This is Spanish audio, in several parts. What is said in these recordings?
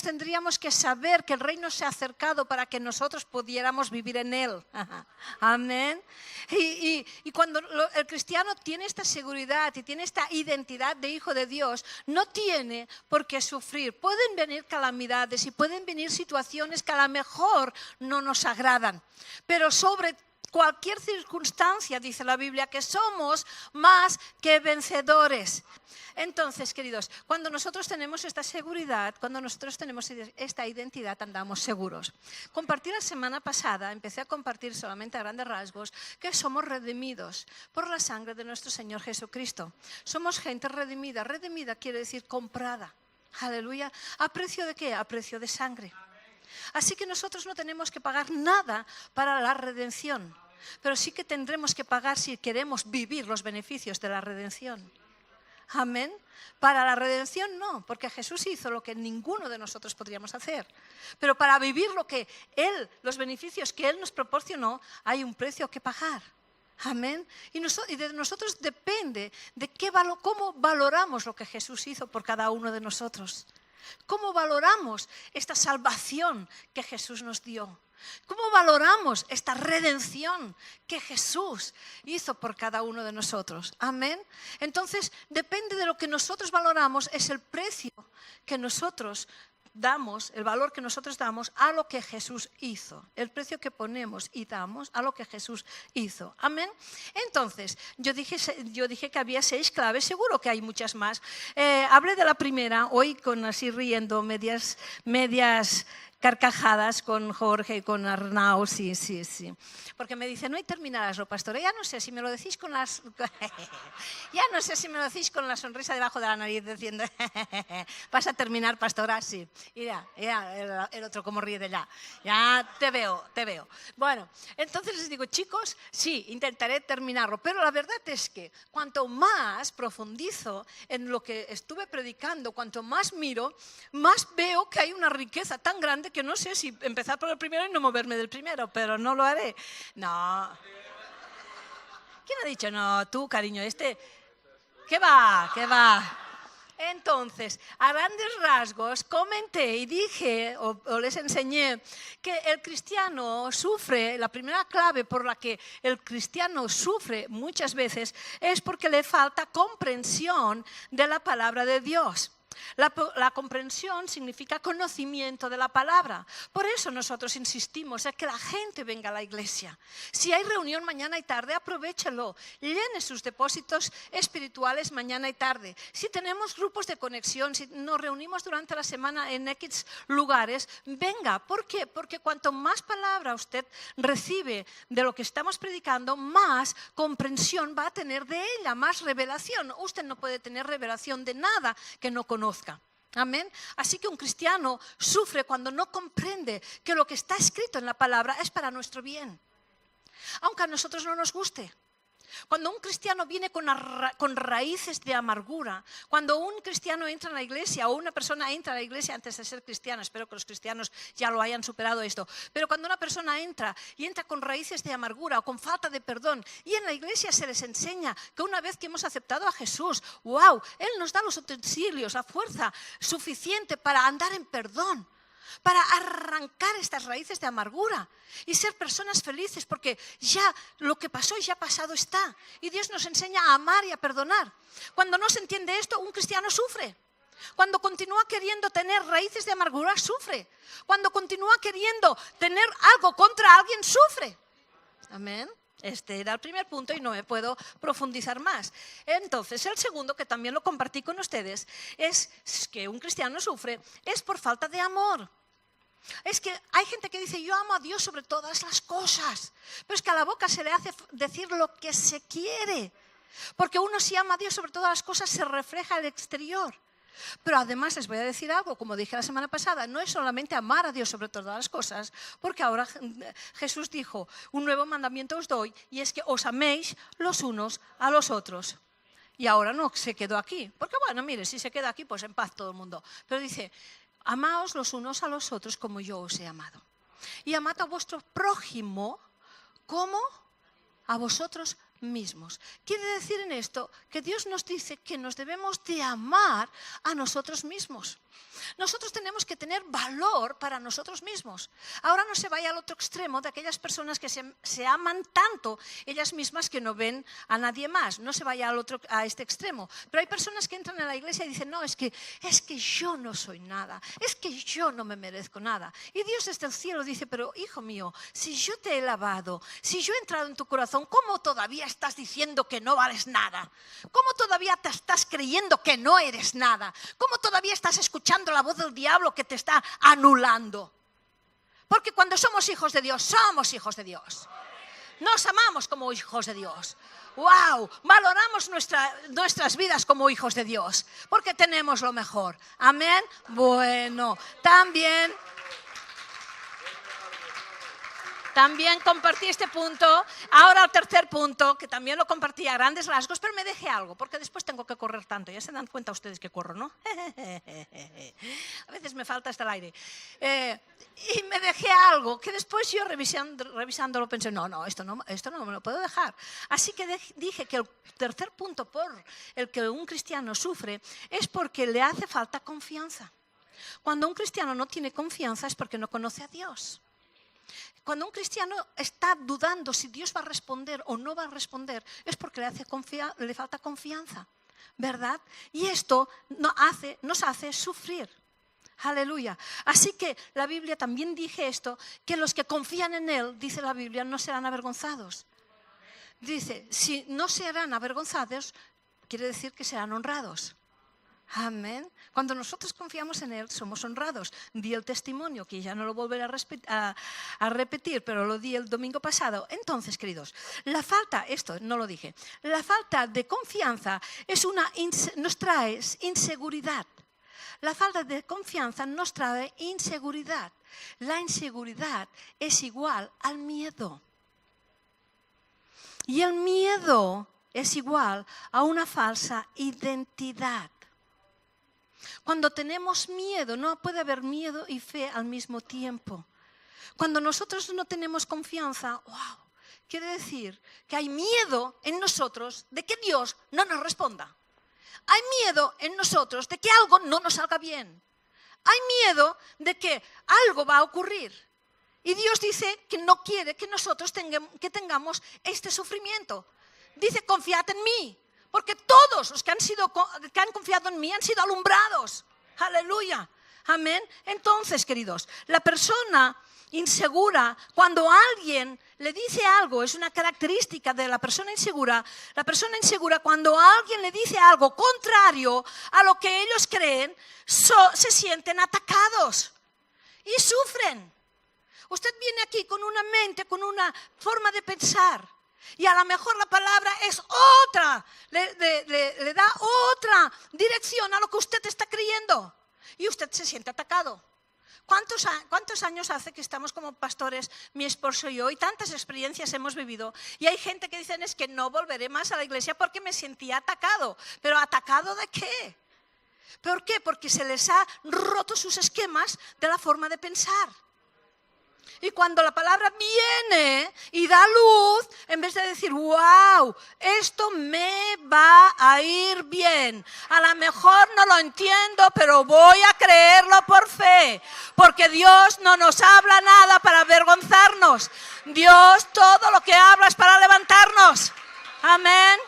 Tendríamos que saber que el reino se ha acercado para que nosotros pudiéramos vivir en él. Amén. Y cuando el cristiano tiene esta seguridad y tiene esta identidad de hijo de Dios, no tiene por qué sufrir. Pueden venir calamidades y pueden venir situaciones que a lo mejor no nos agradan, pero sobre cualquier circunstancia, dice la Biblia, que somos más que vencedores. Entonces, queridos, cuando nosotros tenemos esta seguridad, cuando nosotros tenemos esta identidad, andamos seguros. Compartí la semana pasada, empecé a compartir solamente a grandes rasgos, que somos redimidos por la sangre de nuestro Señor Jesucristo. Somos gente redimida. Redimida quiere decir comprada. Aleluya. ¿A precio de qué? A precio de sangre. Así que nosotros no tenemos que pagar nada para la redención, pero sí que tendremos que pagar si queremos vivir los beneficios de la redención. Amén. Para la redención no, porque Jesús hizo lo que ninguno de nosotros podríamos hacer. Pero para vivir los beneficios que Él nos proporcionó, hay un precio que pagar. Amén. Y de nosotros depende de cómo valoramos lo que Jesús hizo por cada uno de nosotros. ¿Cómo valoramos esta salvación que Jesús nos dio? ¿Cómo valoramos esta redención que Jesús hizo por cada uno de nosotros? Amén. Entonces, depende de lo que nosotros valoramos, es el precio que nosotros damos, el valor que nosotros damos a lo que Jesús hizo. El precio que ponemos y damos a lo que Jesús hizo. Amén. Entonces, yo dije que había 6 claves, seguro que hay muchas más. Hablé de la primera, hoy con así riendo, medias carcajadas con Jorge y con Arnau, sí. Porque me dice, no hay terminarás, pastora. Ya no sé si me lo decís con las... ya no sé si me lo decís con la sonrisa debajo de la nariz, diciendo, vas a terminar, pastora, sí. Y ya el otro como ríe de ya. Ya te veo. Bueno, entonces les digo, chicos, sí, intentaré terminarlo. Pero la verdad es que cuanto más profundizo en lo que estuve predicando, cuanto más miro, más veo que hay una riqueza tan grande que no sé si empezar por el primero y no moverme del primero, pero no lo haré. No. ¿Quién ha dicho no? Tú, cariño, ¿Qué va? Entonces, a grandes rasgos, comenté y dije, o les enseñé, que el cristiano sufre, la primera clave por la que el cristiano sufre muchas veces es porque le falta comprensión de la palabra de Dios. La comprensión significa conocimiento de la palabra. Por eso nosotros insistimos en que la gente venga a la iglesia. Si hay reunión mañana y tarde, aprovéchelo. Llene sus depósitos espirituales mañana y tarde. Si tenemos grupos de conexión, si nos reunimos durante la semana en X lugares, venga. ¿Por qué? Porque cuanto más palabra usted recibe de lo que estamos predicando, más comprensión va a tener de ella, más revelación. Usted no puede tener revelación de nada que no conozca. Amén. Así que un cristiano sufre cuando no comprende que lo que está escrito en la palabra es para nuestro bien, aunque a nosotros no nos guste. Cuando un cristiano viene con raíces de amargura, cuando un cristiano entra en la iglesia o una persona entra a la iglesia antes de ser cristiana, espero que los cristianos ya lo hayan superado esto, pero cuando una persona entra con raíces de amargura o con falta de perdón y en la iglesia se les enseña que una vez que hemos aceptado a Jesús, ¡wow!, Él nos da los utensilios, la fuerza suficiente para andar en perdón, para arrancar estas raíces de amargura y ser personas felices, porque ya lo que pasó ya pasado está. Y Dios nos enseña a amar y a perdonar. Cuando no se entiende esto, un cristiano sufre. Cuando continúa queriendo tener raíces de amargura, sufre. Cuando continúa queriendo tener algo contra alguien, sufre. Amén. Este era el primer punto y no me puedo profundizar más. Entonces, el segundo, que también lo compartí con ustedes, es que un cristiano sufre, es por falta de amor. Es que hay gente que dice, yo amo a Dios sobre todas las cosas, pero es que a la boca se le hace decir lo que se quiere. Porque uno, si ama a Dios sobre todas las cosas, se refleja al exterior. Pero además les voy a decir algo, como dije la semana pasada, no es solamente amar a Dios sobre todas las cosas, porque ahora Jesús dijo, un nuevo mandamiento os doy, y es que os améis los unos a los otros. Y ahora no se quedó aquí, porque bueno, mire, si se queda aquí, pues en paz todo el mundo. Pero dice, amaos los unos a los otros como yo os he amado. Y amad a vuestro prójimo como a vosotros mismos. Quiere decir en esto que Dios nos dice que nos debemos de amar a nosotros mismos. Nosotros tenemos que tener valor para nosotros mismos. Ahora no se vaya al otro extremo de aquellas personas que se aman tanto ellas mismas que no ven a nadie más. No se vaya a este extremo. Pero hay personas que entran a la iglesia y dicen, no, es que yo no soy nada, es que yo no me merezco nada. Y Dios desde el cielo dice, pero hijo mío, si yo te he lavado, si yo he entrado en tu corazón, ¿cómo todavía estás diciendo que no vales nada? ¿Cómo todavía te estás creyendo que no eres nada? ¿Cómo todavía estás escuchando la voz del diablo que te está anulando? Porque cuando somos hijos de Dios, somos hijos de Dios. Nos amamos como hijos de Dios. ¡Wow! Valoramos nuestras vidas como hijos de Dios, porque tenemos lo mejor. ¿Amén? Bueno, también compartí este punto. Ahora el tercer punto, que también lo compartí a grandes rasgos, pero me dejé algo, porque después tengo que correr tanto. Ya se dan cuenta ustedes que corro, ¿no? A veces me falta hasta el aire. Y me dejé algo que después yo revisándolo pensé, no, esto no me lo puedo dejar. Así que dije que el tercer punto por el que un cristiano sufre es porque le hace falta confianza. Cuando un cristiano no tiene confianza es porque no conoce a Dios. Cuando un cristiano está dudando si Dios va a responder o no va a responder, es porque le falta confianza, ¿verdad? Y esto nos hace sufrir. Aleluya. Así que la Biblia también dice esto, que los que confían en Él, dice la Biblia, no serán avergonzados. Dice, si no serán avergonzados, quiere decir que serán honrados. Amén. Cuando nosotros confiamos en Él, somos honrados. Di el testimonio, que ya no lo volveré a repetir, pero lo di el domingo pasado. Entonces, queridos, la falta de confianza nos trae inseguridad. La falta de confianza nos trae inseguridad. La inseguridad es igual al miedo. Y el miedo es igual a una falsa identidad. Cuando tenemos miedo, no puede haber miedo y fe al mismo tiempo. Cuando nosotros no tenemos confianza, wow, quiere decir que hay miedo en nosotros de que Dios no nos responda. Hay miedo en nosotros de que algo no nos salga bien. Hay miedo de que algo va a ocurrir. Y Dios dice que no quiere que nosotros tengamos este sufrimiento. Dice, confiad en mí. Porque todos los que han confiado en mí han sido alumbrados. Aleluya. Amén. Entonces, queridos, la persona insegura, cuando alguien le dice algo, es una característica de la persona insegura. La persona insegura, cuando alguien le dice algo contrario a lo que ellos creen, se sienten atacados y sufren. Usted viene aquí con una mente, con una forma de pensar. Y a lo mejor la palabra es otra, le da otra dirección a lo que usted está creyendo. Y usted se siente atacado. ¿Cuántos años hace que estamos como pastores, mi esposo y yo, y tantas experiencias hemos vivido? Y hay gente que dicen, es que no volveré más a la iglesia porque me sentía atacado. ¿Pero atacado de qué? ¿Por qué? Porque se les ha roto sus esquemas de la forma de pensar. Y cuando la palabra viene y da luz, en vez de decir, wow, esto me va a ir bien. A lo mejor no lo entiendo, pero voy a creerlo por fe. Porque Dios no nos habla nada para avergonzarnos. Dios todo lo que habla es para levantarnos. Amén.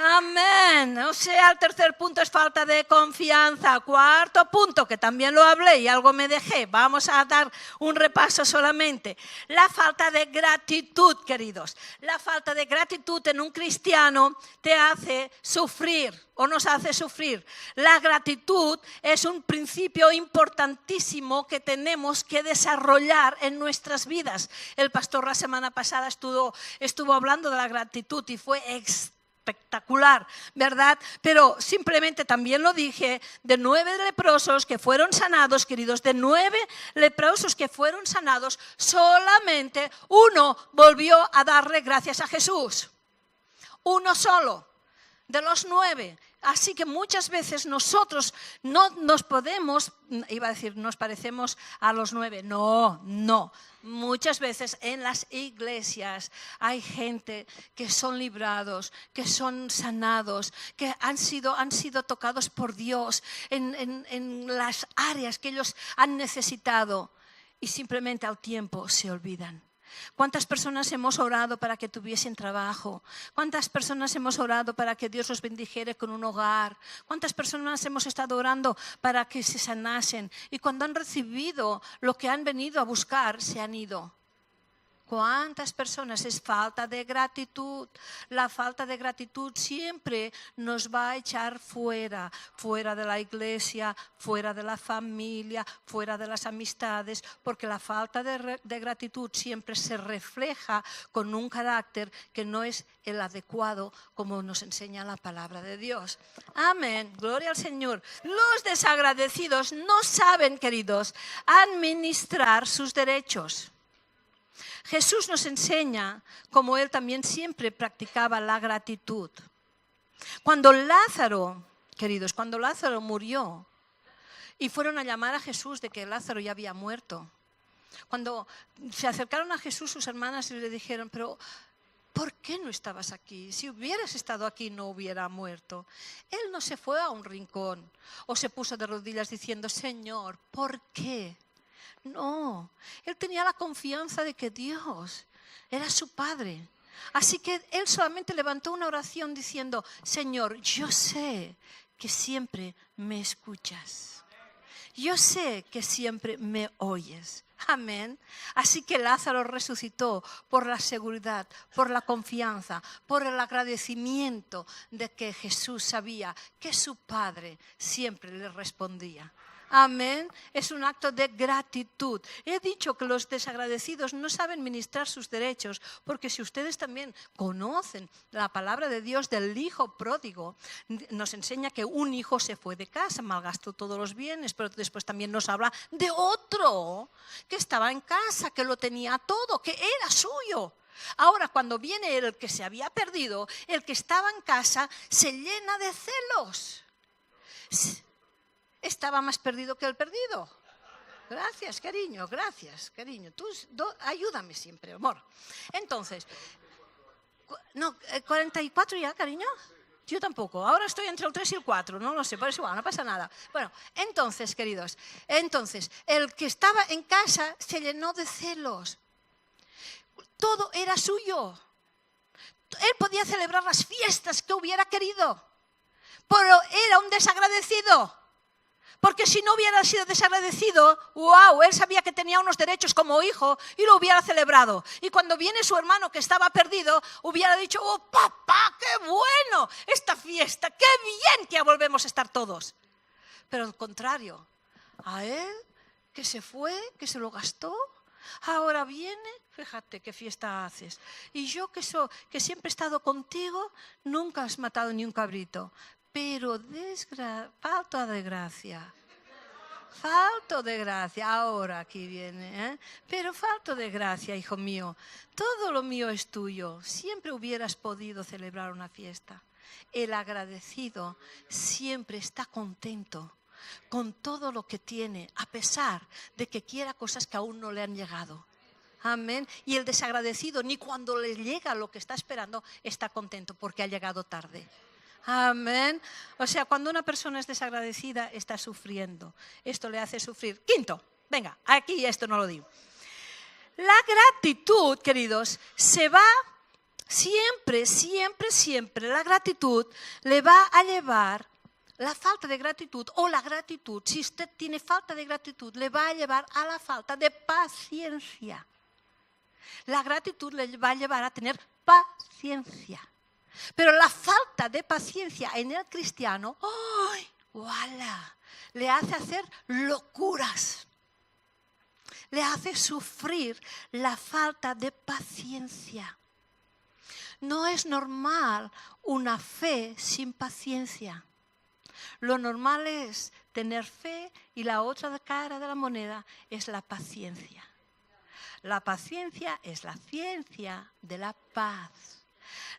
Amén. O sea, el tercer punto es falta de confianza. Cuarto punto, que también lo hablé y algo me dejé. Vamos a dar un repaso solamente. La falta de gratitud, queridos. La falta de gratitud en un cristiano te hace sufrir o nos hace sufrir. La gratitud es un principio importantísimo que tenemos que desarrollar en nuestras vidas. El pastor la semana pasada estuvo hablando de la gratitud y fue espectacular, ¿verdad? Pero simplemente también lo dije, de 9 leprosos que fueron sanados, queridos, de 9 leprosos que fueron sanados, solamente uno volvió a darle gracias a Jesús. Uno solo, de los 9. Así que muchas veces nosotros no nos podemos, iba a decir, nos parecemos a los 9. No. Muchas veces en las iglesias hay gente que son librados, que son sanados, que han sido tocados por Dios en las áreas que ellos han necesitado y simplemente al tiempo se olvidan. ¿Cuántas personas hemos orado para que tuviesen trabajo? ¿Cuántas personas hemos orado para que Dios los bendijere con un hogar? ¿Cuántas personas hemos estado orando para que se sanasen? Y cuando han recibido lo que han venido a buscar, se han ido. ¿Cuántas personas? Es falta de gratitud. La falta de gratitud siempre nos va a echar fuera de la iglesia, fuera de la familia, fuera de las amistades, porque la falta de gratitud siempre se refleja con un carácter que no es el adecuado como nos enseña la palabra de Dios. Amén, gloria al Señor. Los desagradecidos no saben, queridos, administrar sus derechos. Jesús nos enseña cómo Él también siempre practicaba la gratitud. Cuando Lázaro, queridos, murió y fueron a llamar a Jesús de que Lázaro ya había muerto. Cuando se acercaron a Jesús sus hermanas y le dijeron, pero ¿por qué no estabas aquí? Si hubieras estado aquí no hubiera muerto. Él no se fue a un rincón o se puso de rodillas diciendo, Señor, ¿por qué? No, él tenía la confianza de que Dios era su Padre. Así que él solamente levantó una oración diciendo, Señor, yo sé que siempre me escuchas. Yo sé que siempre me oyes. Amén. Así que Lázaro resucitó por la seguridad, por la confianza, por el agradecimiento de que Jesús sabía que su Padre siempre le respondía. Amén. Es un acto de gratitud. He dicho que los desagradecidos no saben ministrar sus derechos, porque si ustedes también conocen la palabra de Dios del hijo pródigo, nos enseña que un hijo se fue de casa, malgastó todos los bienes, pero después también nos habla de otro que estaba en casa, que lo tenía todo, que era suyo. Ahora, cuando viene el que se había perdido, el que estaba en casa se llena de celos. Estaba más perdido que el perdido. Gracias, cariño, gracias, cariño. Tú ayúdame siempre, amor. Entonces, 44 ya, cariño. Yo tampoco. Ahora estoy entre el 3 y el 4, no lo sé, pero es igual, no pasa nada. Bueno, entonces, queridos, el que estaba en casa se llenó de celos. Todo era suyo. Él podía celebrar las fiestas que hubiera querido, pero era un desagradecido. Porque si no hubiera sido desagradecido, wow, él sabía que tenía unos derechos como hijo y lo hubiera celebrado. Y cuando viene su hermano que estaba perdido, hubiera dicho, oh papá, qué bueno esta fiesta, qué bien que ya volvemos a estar todos. Pero al contrario, a él que se fue, que se lo gastó, ahora viene, fíjate qué fiesta haces. Y yo que siempre he estado contigo, nunca has matado ni un cabrito. Pero falta de gracia. Falta de gracia. Ahora aquí viene. Pero falta de gracia, hijo mío. Todo lo mío es tuyo. Siempre hubieras podido celebrar una fiesta. El agradecido siempre está contento con todo lo que tiene, a pesar de que quiera cosas que aún no le han llegado. Amén. Y el desagradecido, ni cuando le llega lo que está esperando, está contento porque ha llegado tarde. Amén. O sea, cuando una persona es desagradecida, está sufriendo. Esto le hace sufrir. Quinto, venga, aquí esto no lo digo. La gratitud, queridos, se va Siempre, siempre, siempre la gratitud le va a llevar, la falta de gratitud o la gratitud, si usted tiene falta de gratitud, le va a llevar a la falta de paciencia. La gratitud le va a llevar a tener paciencia. Pero la falta de paciencia en el cristiano, ¡ay! ¡Voilà! Le hace hacer locuras. Le hace sufrir la falta de paciencia. No es normal una fe sin paciencia. Lo normal es tener fe y la otra cara de la moneda es la paciencia. La paciencia es la ciencia de la paz.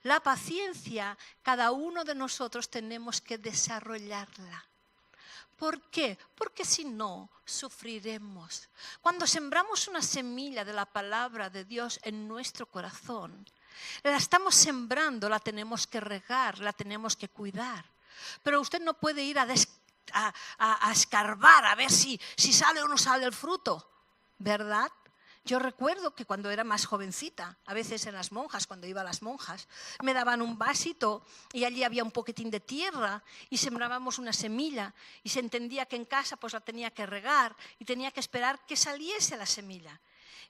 La paciencia, cada uno de nosotros tenemos que desarrollarla. ¿Por qué? Porque si no, sufriremos. Cuando sembramos una semilla de la palabra de Dios en nuestro corazón, la estamos sembrando, la tenemos que regar, la tenemos que cuidar. Pero usted no puede ir a escarbar a ver si sale o no sale el fruto, ¿verdad? Yo recuerdo que cuando era más jovencita, a veces en las monjas, cuando iba a las monjas, me daban un vasito y allí había un poquitín de tierra y sembrábamos una semilla y se entendía que en casa pues la tenía que regar y tenía que esperar que saliese la semilla.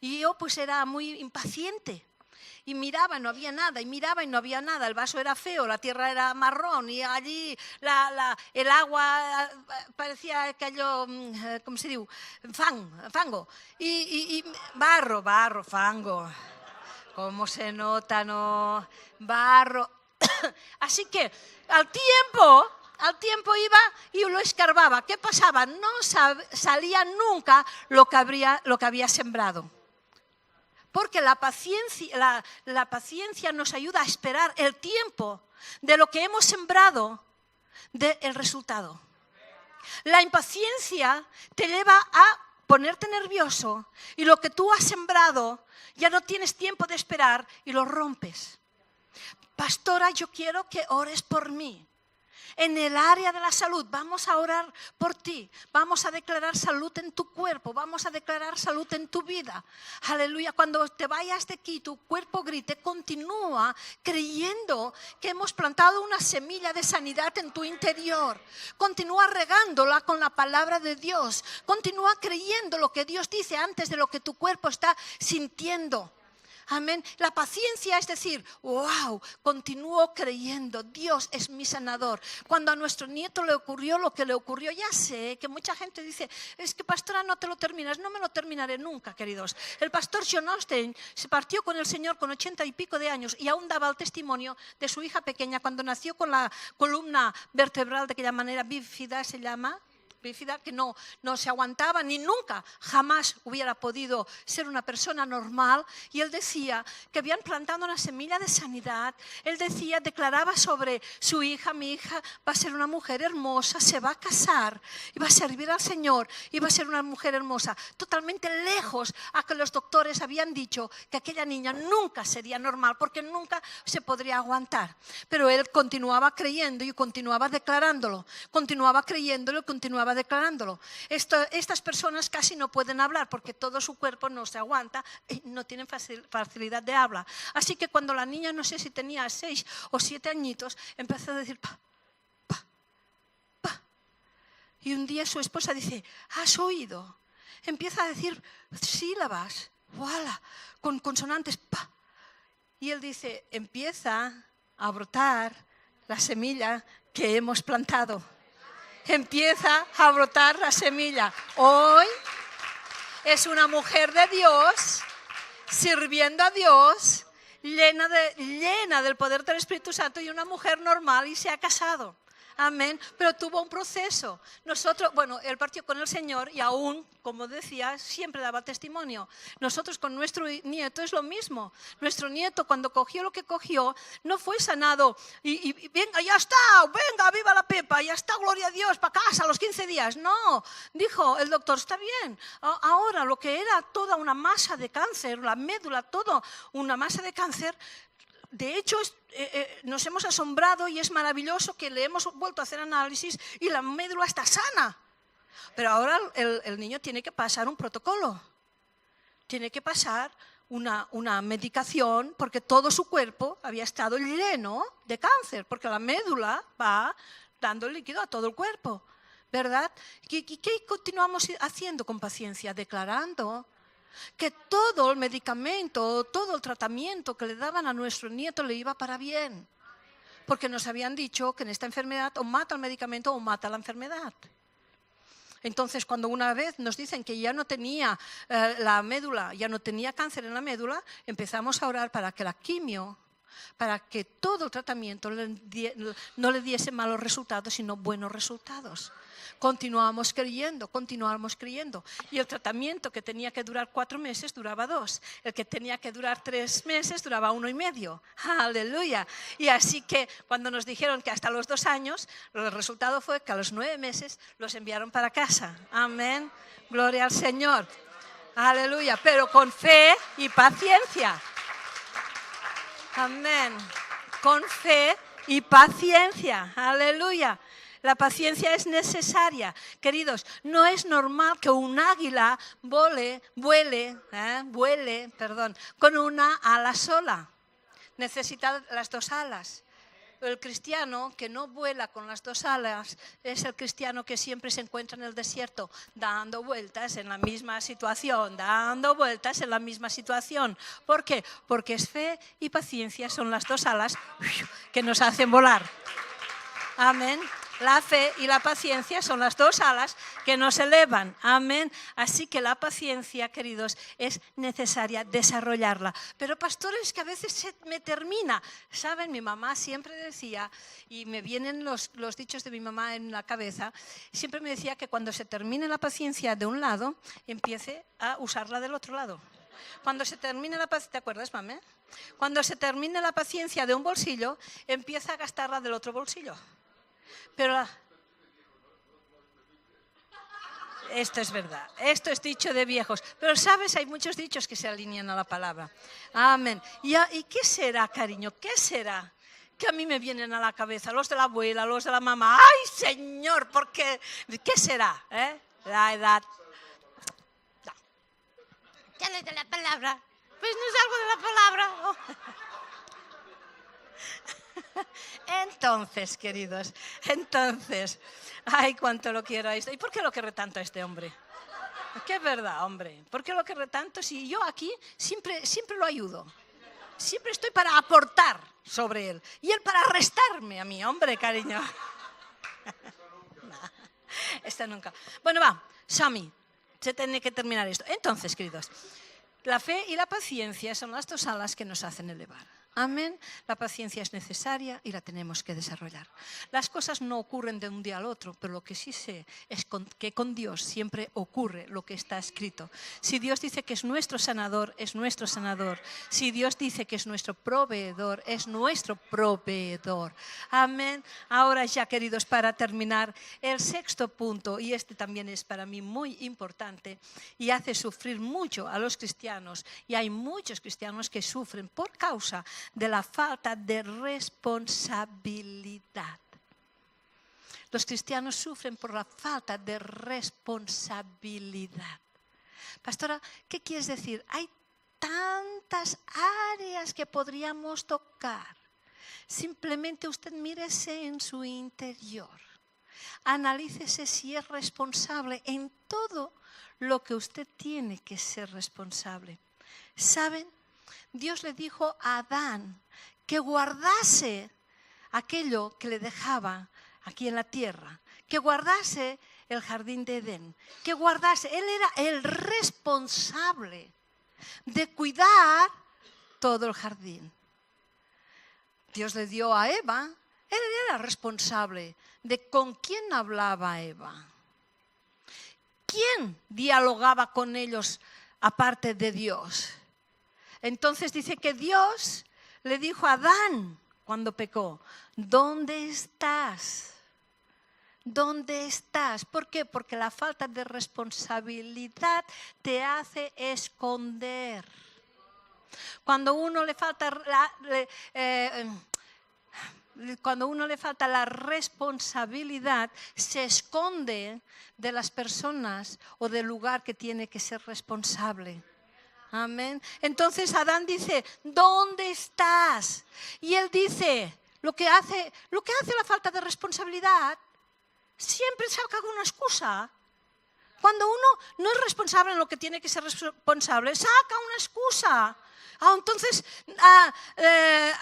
Y yo pues era muy impaciente. Y miraba y no había nada, y miraba y no había nada. El vaso era feo, la tierra era marrón y allí el agua parecía aquello, ¿cómo se dice? Fango. Y barro, fango. ¿Cómo se nota, no? Barro. Así que al tiempo iba y lo escarbaba. ¿Qué pasaba? No salía nunca lo que había sembrado. Porque la paciencia nos ayuda a esperar el tiempo de lo que hemos sembrado, del resultado. La impaciencia te lleva a ponerte nervioso y lo que tú has sembrado ya no tienes tiempo de esperar y lo rompes. Pastora, yo quiero que ores por mí. En el área de la salud, vamos a orar por ti. Vamos a declarar salud en tu cuerpo. Vamos a declarar salud en tu vida. Aleluya. Cuando te vayas de aquí, tu cuerpo grite, continúa creyendo que hemos plantado una semilla de sanidad en tu interior. Continúa regándola con la palabra de Dios. Continúa creyendo lo que Dios dice antes de lo que tu cuerpo está sintiendo. Amén. La paciencia es decir, wow, continúo creyendo, Dios es mi sanador. Cuando a nuestro nieto le ocurrió lo que le ocurrió, ya sé que mucha gente dice, es que pastora no te lo terminas, no me lo terminaré nunca, queridos. El pastor John Osteen se partió con el Señor con 80 y pico de años y aún daba el testimonio de su hija pequeña cuando nació con la columna vertebral de aquella manera bífida, se llama. Que no se aguantaba ni nunca, jamás hubiera podido ser una persona normal. Y él decía que habían plantado una semilla de sanidad. Él declaraba sobre su hija, mi hija va a ser una mujer hermosa, se va a casar y va a servir al Señor y va a ser una mujer hermosa. Totalmente lejos a que los doctores habían dicho que aquella niña nunca sería normal porque nunca se podría aguantar. Pero él continuaba creyendo y continuaba declarándolo, continuaba creyéndolo y continuaba declarándolo. Estas personas casi no pueden hablar porque todo su cuerpo no se aguanta y no tienen facilidad de habla. Así que cuando la niña, no sé si tenía 6 o 7 añitos, empezó a decir pa, pa, pa. Y un día su esposa dice, ¿has oído? Empieza a decir sílabas, voilà, con consonantes, pa. Y él dice, empieza a brotar la semilla que hemos plantado. Empieza a brotar la semilla. Hoy es una mujer de Dios, sirviendo a Dios, llena del poder del Espíritu Santo y una mujer normal y se ha casado. Amén. Pero tuvo un proceso. Nosotros, él partió con el Señor y aún, como decía, siempre daba testimonio. Nosotros con nuestro nieto es lo mismo. Nuestro nieto cuando cogió lo que cogió, no fue sanado y venga, ya está, venga, viva la Pepa, ya está, gloria a Dios, para casa a los 15 días. No, dijo el doctor, está bien. Ahora lo que era toda una masa de cáncer, la médula, todo una masa de cáncer. De hecho, nos hemos asombrado y es maravilloso que le hemos vuelto a hacer análisis y la médula está sana. Pero ahora el niño tiene que pasar un protocolo. Tiene que pasar una medicación porque todo su cuerpo había estado lleno de cáncer, porque la médula va dando líquido a todo el cuerpo, ¿verdad? ¿Qué continuamos haciendo con paciencia? Declarando que todo el medicamento, todo el tratamiento que le daban a nuestro nieto le iba para bien, porque nos habían dicho que en esta enfermedad o mata el medicamento o mata la enfermedad. Entonces, cuando una vez nos dicen que ya no tenía la médula, ya no tenía cáncer en la médula, empezamos a orar para que la quimio, para que todo el tratamiento no le diese malos resultados, sino buenos resultados. Continuamos creyendo. Y el tratamiento que tenía que durar 4 meses duraba 2. El que tenía que durar 3 meses duraba 1 y medio. ¡Aleluya! Y así que cuando nos dijeron que hasta los 2 años, el resultado fue que a los 9 meses los enviaron para casa. Amén. Gloria al Señor. Aleluya. Pero con fe y paciencia. Amén. Con fe y paciencia. Aleluya. La paciencia es necesaria. Queridos, no es normal que un águila vuele con una ala sola. Necesita las 2 alas. El cristiano que no vuela con las 2 alas es el cristiano que siempre se encuentra en el desierto, dando vueltas en la misma situación, ¿Por qué? Porque es fe y paciencia, son las 2 alas que nos hacen volar. Amén. La fe y la paciencia son las 2 alas que nos elevan. Amén. Así que la paciencia, queridos, es necesaria desarrollarla. Pero pastores, que a veces se me termina. ¿Saben? Mi mamá siempre decía, y me vienen los dichos de mi mamá en la cabeza, siempre me decía que cuando se termine la paciencia de un lado, empiece a usarla del otro lado. Cuando se termine la paciencia, ¿te acuerdas, mami? Cuando se termine la paciencia de un bolsillo, empieza a gastarla del otro bolsillo. Pero esto es verdad, esto es dicho de viejos. Pero sabes, hay muchos dichos que se alinean a la palabra. Amén. ¿Y qué será, cariño? ¿Qué será? Que a mí me vienen a la cabeza los de la abuela, los de la mamá. ¡Ay, Señor! ¿Qué será? La edad. No. ¿Qué es de la palabra? Pues no es algo de la palabra. Oh. Entonces, queridos, ay, cuánto lo quiero a esto. ¿Y por qué lo querré tanto a este hombre? Que es verdad, hombre. ¿Por qué lo querré tanto si yo aquí siempre lo ayudo? Siempre estoy para aportar sobre él y él para restarme a mí, hombre, cariño. No, esto nunca. Bueno, va, Sami, se tiene que terminar esto. Entonces, queridos, la fe y la paciencia son las 2 alas que nos hacen elevar. Amén. La paciencia es necesaria y la tenemos que desarrollar. Las cosas no ocurren de un día al otro, pero lo que sí sé es que con Dios siempre ocurre lo que está escrito. Si Dios dice que es nuestro sanador, es nuestro sanador. Si Dios dice que es nuestro proveedor, es nuestro proveedor. Amén. Ahora ya, queridos, para terminar, el 6º punto, y este también es para mí muy importante y hace sufrir mucho a los cristianos, y hay muchos cristianos que sufren por causa de la falta de responsabilidad. Los cristianos sufren por la falta de responsabilidad. Pastora, ¿qué quieres decir? Hay tantas áreas que podríamos tocar. Simplemente usted mírese en su interior. Analícese si es responsable en todo lo que usted tiene que ser responsable. ¿Saben? Dios le dijo a Adán que guardase aquello que le dejaba aquí en la tierra, que guardase el jardín de Edén, que guardase. Él era el responsable de cuidar todo el jardín. Dios le dio a Eva, él era responsable de con quién hablaba Eva. ¿Quién dialogaba con ellos aparte de Dios? Entonces dice que Dios le dijo a Adán cuando pecó, ¿dónde estás? ¿Dónde estás? ¿Por qué? Porque la falta de responsabilidad te hace esconder. Cuando uno le falta la responsabilidad, se esconde de las personas o del lugar que tiene que ser responsable. Amén. Entonces Adán dice, ¿dónde estás? Y él dice, lo que hace la falta de responsabilidad, siempre saca una excusa. Cuando uno no es responsable en lo que tiene que ser responsable, saca una excusa. Entonces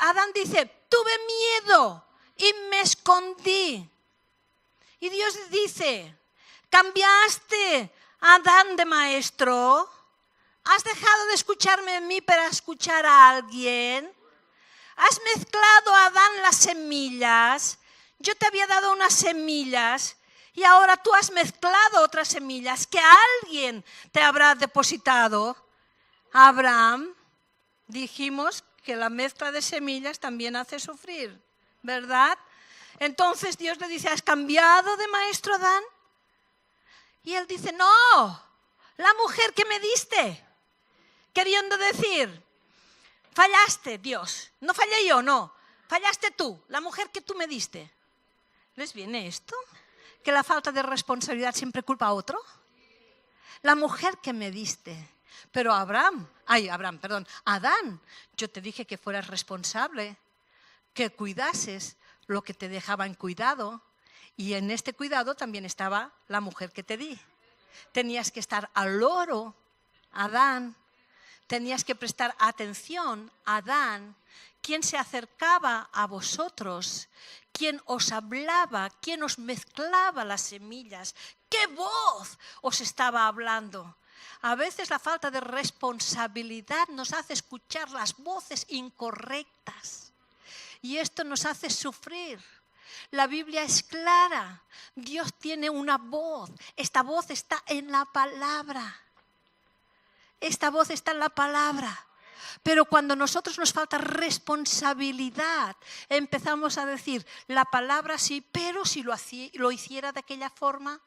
Adán dice, tuve miedo y me escondí. Y Dios dice, ¿cambiaste a Adán de maestro? ¿Has dejado de escucharme a mí para escuchar a alguien? ¿Has mezclado a Adán las semillas? Yo te había dado unas semillas y ahora tú has mezclado otras semillas que alguien te habrá depositado. Abraham, dijimos que la mezcla de semillas también hace sufrir, ¿verdad? Entonces Dios le dice, ¿has cambiado de maestro Adán? Y él dice, no, la mujer que me diste. Queriendo decir, fallaste, Dios. No fallé yo, no. Fallaste tú, la mujer que tú me diste. ¿Les viene esto? ¿Que la falta de responsabilidad siempre culpa a otro? La mujer que me diste. Pero Adán, yo te dije que fueras responsable, que cuidases lo que te dejaba en cuidado. Y en este cuidado también estaba la mujer que te di. Tenías que estar al loro, Adán. Tenías que prestar atención a Adán, quien se acercaba a vosotros, quien os hablaba, quien os mezclaba las semillas. ¿Qué voz os estaba hablando? A veces la falta de responsabilidad nos hace escuchar las voces incorrectas y esto nos hace sufrir. La Biblia es clara, Dios tiene una voz, esta voz está en la palabra. Esta voz está en la palabra. Pero cuando a nosotros nos falta responsabilidad, empezamos a decir, la palabra sí, pero si lo hiciera de aquella forma.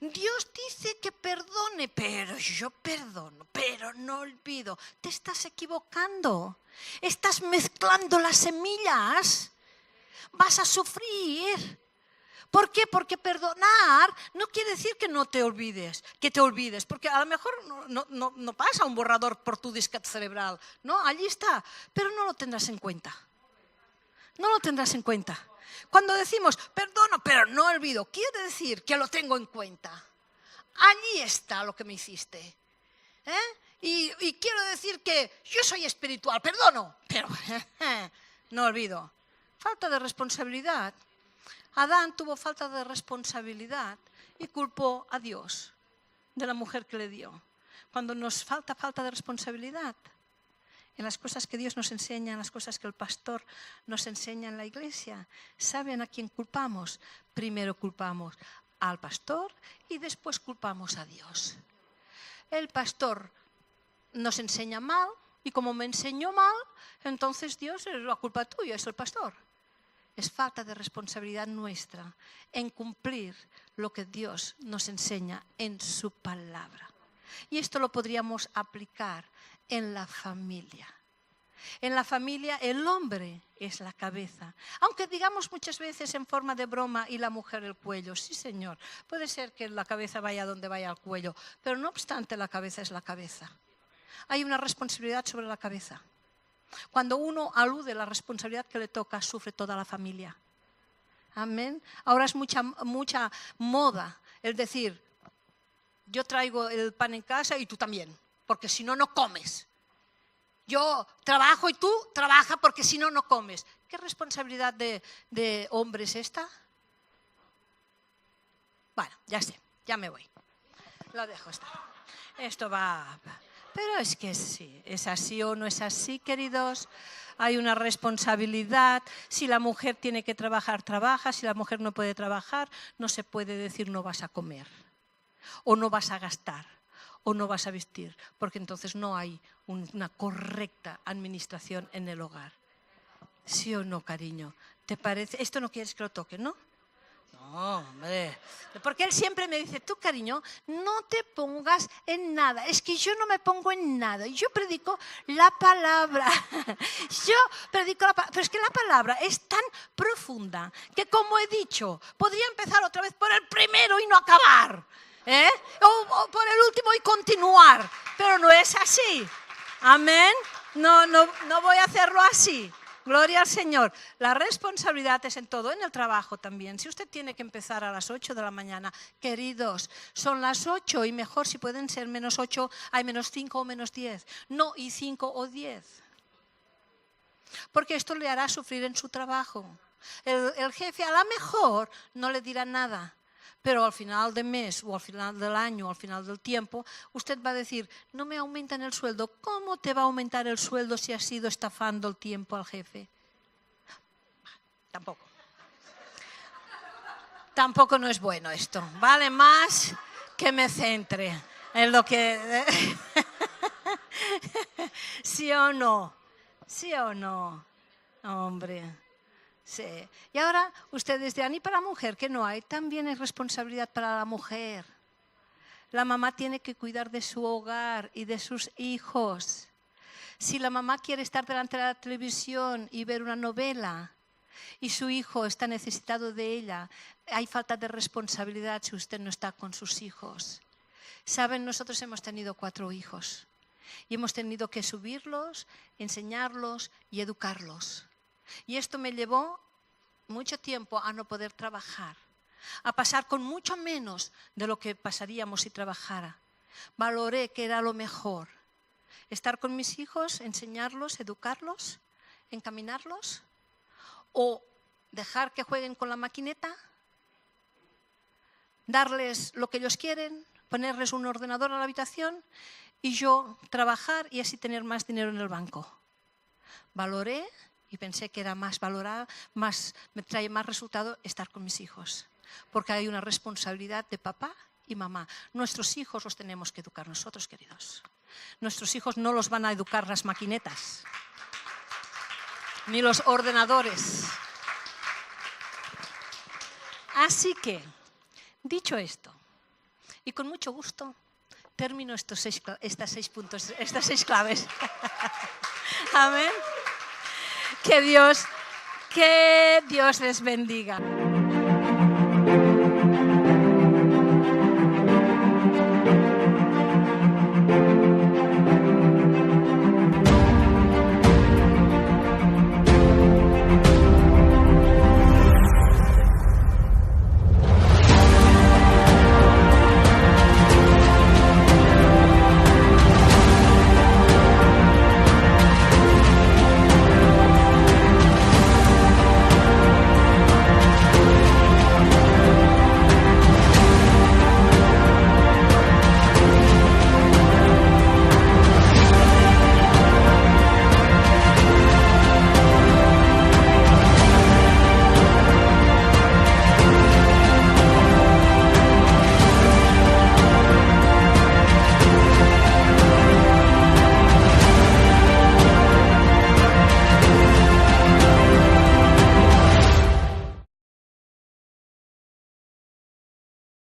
Dios dice que perdone, pero yo perdono, pero no olvido. Te estás equivocando. Estás mezclando las semillas. Vas a sufrir. ¿Por qué? Porque perdonar no quiere decir que no te olvides, porque a lo mejor no pasa un borrador por tu disquete cerebral, no, allí está, pero no lo tendrás en cuenta. No lo tendrás en cuenta. Cuando decimos perdono, pero no olvido, quiere decir que lo tengo en cuenta. Allí está lo que me hiciste. Y quiero decir que yo soy espiritual, perdono, pero no olvido. Falta de responsabilidad. Adán tuvo falta de responsabilidad y culpó a Dios de la mujer que le dio. Cuando nos falta de responsabilidad en las cosas que Dios nos enseña, en las cosas que el pastor nos enseña en la iglesia, ¿saben a quién culpamos? Primero culpamos al pastor y después culpamos a Dios. El pastor nos enseña mal y como me enseñó mal, entonces Dios es la culpa tuya, es el pastor. Es falta de responsabilidad nuestra en cumplir lo que Dios nos enseña en su palabra. Y esto lo podríamos aplicar en la familia. En la familia el hombre es la cabeza. Aunque digamos muchas veces en forma de broma y la mujer el cuello. Sí, señor, puede ser que la cabeza vaya donde vaya el cuello, pero no obstante la cabeza es la cabeza. Hay una responsabilidad sobre la cabeza. Cuando uno alude a la responsabilidad que le toca, sufre toda la familia. Amén. Ahora es mucha moda el decir, yo traigo el pan en casa y tú también, porque si no, no comes. Yo trabajo y tú trabaja porque si no, no comes. ¿Qué responsabilidad de hombre es esta? Bueno, ya sé, ya me voy. Lo dejo estar. Esto va... Pero es que sí, ¿es así o no es así, queridos? Hay una responsabilidad. Si la mujer tiene que trabajar, trabaja. Si la mujer no puede trabajar, no se puede decir no vas a comer, o no vas a gastar, o no vas a vestir, porque entonces no hay una correcta administración en el hogar. ¿Sí o no, cariño? ¿Te parece? Esto no quieres que lo toque, ¿no? No, hombre, porque él siempre me dice, tú, cariño, no te pongas en nada. Es que yo no me pongo en nada. Yo predico la palabra. Pero es que la palabra es tan profunda que, como he dicho, podría empezar otra vez por el primero y no acabar. ¿eh? O por el último y continuar. Pero no es así. Amén. No voy a hacerlo así. Gloria al Señor. La responsabilidad es en todo, en el trabajo también. Si usted tiene que empezar a las 8 de la mañana, queridos, son las 8 y mejor si pueden ser menos 8, hay menos 5 o menos 10. No, y 5 o 10. Porque esto le hará sufrir en su trabajo. El jefe a lo mejor no le dirá nada, pero al final del mes o al final del año o al final del tiempo, usted va a decir, no me aumentan el sueldo. ¿Cómo te va a aumentar el sueldo si has ido estafando el tiempo al jefe? Tampoco. Tampoco no es bueno esto. Vale más que me centre en lo que... ¿Sí o no? ¿Sí o no? Hombre... Sí. Y ahora ustedes dirán, ¿y para la mujer qué no hay? También hay responsabilidad para la mujer. La mamá tiene que cuidar de su hogar y de sus hijos. Si la mamá quiere estar delante de la televisión y ver una novela y su hijo está necesitado de ella, hay falta de responsabilidad si usted no está con sus hijos. Saben, nosotros hemos tenido 4 hijos y hemos tenido que subirlos, enseñarlos y educarlos. Y esto me llevó mucho tiempo a no poder trabajar, a pasar con mucho menos de lo que pasaríamos si trabajara. Valoré que era lo mejor, estar con mis hijos, enseñarlos, educarlos, encaminarlos, o dejar que jueguen con la maquineta, darles lo que ellos quieren, ponerles un ordenador a la habitación y yo trabajar y así tener más dinero en el banco. Valoré y pensé que era más valorado, me trae más resultado estar con mis hijos. Porque hay una responsabilidad de papá y mamá. Nuestros hijos los tenemos que educar nosotros, queridos. Nuestros hijos no los van a educar las maquinetas, ni los ordenadores. Así que, dicho esto, y con mucho gusto, termino estas 6 puntos, estas 6 claves. Amén. Que Dios les bendiga.